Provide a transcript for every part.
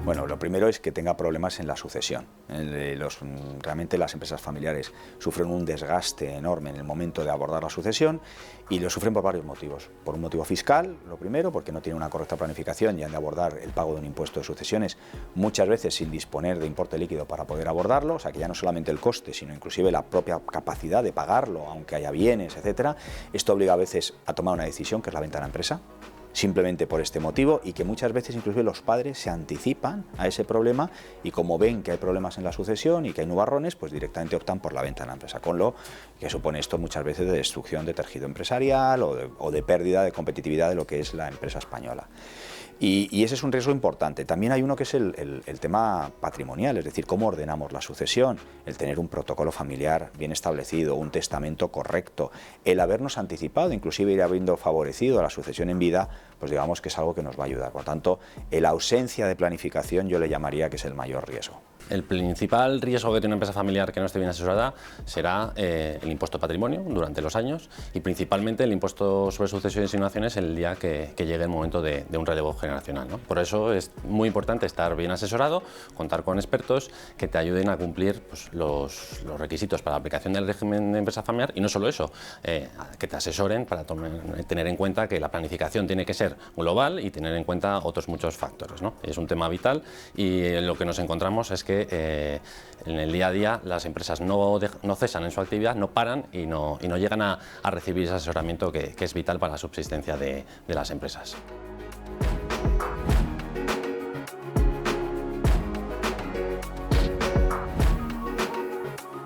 Bueno, lo primero es que tenga problemas en la sucesión. Realmente las empresas familiares sufren un desgaste enorme en el momento de abordar la sucesión y lo sufren por varios motivos. Por un motivo fiscal, lo primero, porque no tienen una correcta planificación y han de abordar el pago de un impuesto de sucesiones, muchas veces sin disponer de importe líquido para poder abordarlo, o sea que ya no solamente el coste, sino inclusive la propia capacidad de pagarlo, aunque haya bienes, etcétera. Esto obliga a veces a tomar una decisión, que es la venta de la empresa, simplemente por este motivo, y que muchas veces inclusive los padres se anticipan a ese problema y como ven que hay problemas en la sucesión y que hay nubarrones, pues directamente optan por la venta de la empresa, con lo que supone esto muchas veces de destrucción de tejido empresarial o de pérdida de competitividad de lo que es la empresa española. Y ese es un riesgo importante. También hay uno que es el tema patrimonial, es decir, cómo ordenamos la sucesión, el tener un protocolo familiar bien establecido, un testamento correcto, el habernos anticipado, inclusive ir habiendo favorecido a la sucesión en vida, pues digamos que es algo que nos va a ayudar. Por lo tanto, la ausencia de planificación yo le llamaría que es el mayor riesgo. El principal riesgo que tiene una empresa familiar que no esté bien asesorada será el impuesto de patrimonio durante los años y principalmente el impuesto sobre sucesiones y donaciones el día que llegue el momento de un relevo generacional, ¿no? Por eso es muy importante estar bien asesorado, contar con expertos que te ayuden a cumplir pues, los requisitos para la aplicación del régimen de empresa familiar y no solo eso, que te asesoren para tener en cuenta que la planificación tiene que ser global y tener en cuenta otros muchos factores, ¿no? Es un tema vital y lo que nos encontramos es que en el día a día las empresas no cesan en su actividad, no paran y no llegan a recibir ese asesoramiento que es vital para la subsistencia de las empresas.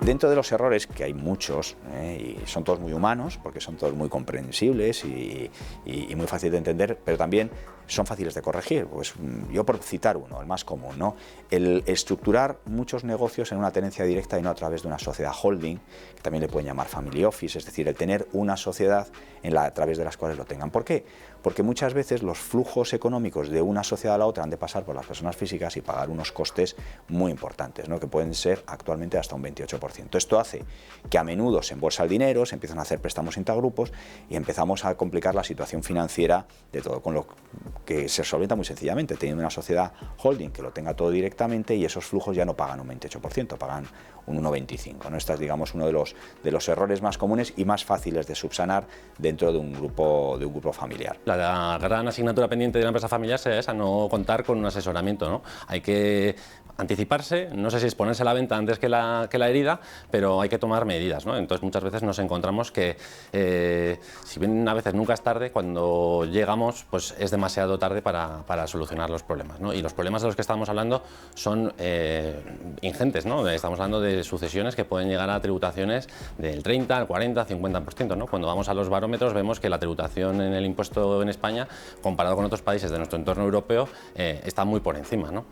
Dentro de los errores, que hay muchos, y son todos muy humanos, porque son todos muy comprensibles y muy fáciles de entender, pero también son fáciles de corregir. Pues yo por citar uno, el más común, ¿no? El estructurar muchos negocios en una tenencia directa y no a través de una sociedad holding, que también le pueden llamar family office, es decir, el tener una sociedad a través de las cuales lo tengan. ¿Por qué? Porque muchas veces los flujos económicos de una sociedad a la otra han de pasar por las personas físicas y pagar unos costes muy importantes, ¿no? Que pueden ser actualmente hasta un 28%. Esto hace que a menudo se embolsa el dinero, se empiezan a hacer préstamos intragrupos y empezamos a complicar la situación financiera de todo, con lo que se solventa muy sencillamente, teniendo una sociedad holding que lo tenga todo directamente y esos flujos ya no pagan un 28%, pagan un 1,25%, ¿no? Este es, digamos, uno de los errores más comunes y más fáciles de subsanar dentro de un grupo familiar. La gran asignatura pendiente de la empresa familiar es esa, no contar con un asesoramiento, ¿no? Hay que anticiparse, no sé si es ponerse a la venta antes que la herida, pero hay que tomar medidas, ¿no? Entonces muchas veces nos encontramos que, si bien a veces nunca es tarde, cuando llegamos pues es demasiado tarde para solucionar los problemas, ¿no? Y los problemas de los que estamos hablando son ingentes, ¿no? Estamos hablando de sucesiones que pueden llegar a tributaciones del 30, al 40, 50%, ¿no? Cuando vamos a los barómetros vemos que la tributación en el impuesto en España, comparado con otros países de nuestro entorno europeo, está muy por encima, ¿no?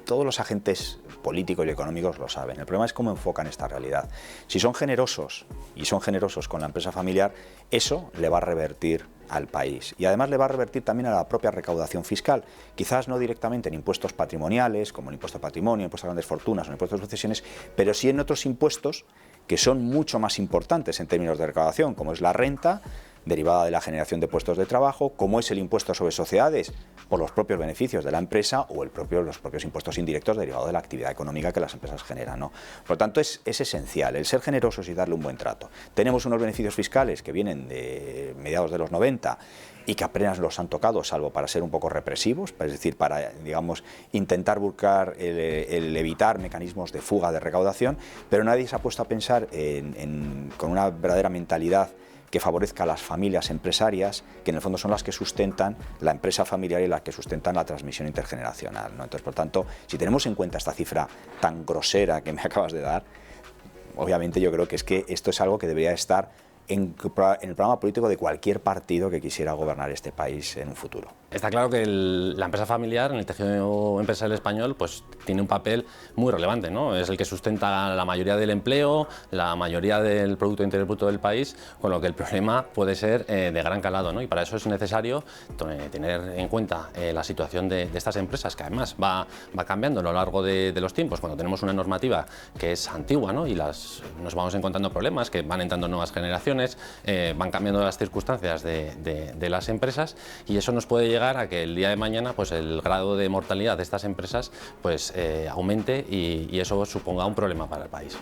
Todos los agentes políticos y económicos lo saben. El problema es cómo enfocan esta realidad. Si son generosos y son generosos con la empresa familiar, eso le va a revertir al país y además le va a revertir también a la propia recaudación fiscal, quizás no directamente en impuestos patrimoniales como el impuesto a patrimonio, impuesto a grandes fortunas o el impuesto de sucesiones, pero sí en otros impuestos que son mucho más importantes en términos de recaudación, como es la renta derivada de la generación de puestos de trabajo, como es el impuesto sobre sociedades por los propios beneficios de la empresa o los propios impuestos indirectos derivados de la actividad económica que las empresas generan, ¿no? Por lo tanto, es esencial el ser generosos y darle un buen trato. Tenemos unos beneficios fiscales que vienen de mediados de los 90 y que apenas los han tocado, salvo para ser un poco represivos, es decir, para, digamos, intentar buscar el evitar mecanismos de fuga de recaudación, pero nadie se ha puesto a pensar con una verdadera mentalidad que favorezca a las familias empresarias, que en el fondo son las que sustentan la empresa familiar y las que sustentan la transmisión intergeneracional, ¿no? Entonces, por tanto, si tenemos en cuenta esta cifra tan grosera que me acabas de dar, obviamente yo creo que esto es algo que debería estar en el programa político de cualquier partido que quisiera gobernar este país en un futuro. Está claro que la empresa familiar en el tejido empresarial español pues, tiene un papel muy relevante, ¿no? Es el que sustenta la mayoría del empleo, la mayoría del Producto Interior Bruto del país, con lo que el problema puede ser de gran calado, ¿no? Y para eso es necesario tener en cuenta la situación de estas empresas, que además va cambiando a lo largo de los tiempos. Cuando tenemos una normativa que es antigua, ¿no? Y nos vamos encontrando problemas, que van entrando nuevas generaciones, van cambiando las circunstancias de las empresas, y eso nos puede llegar a que el día de mañana pues, el grado de mortalidad de estas empresas pues, aumente y eso suponga un problema para el país.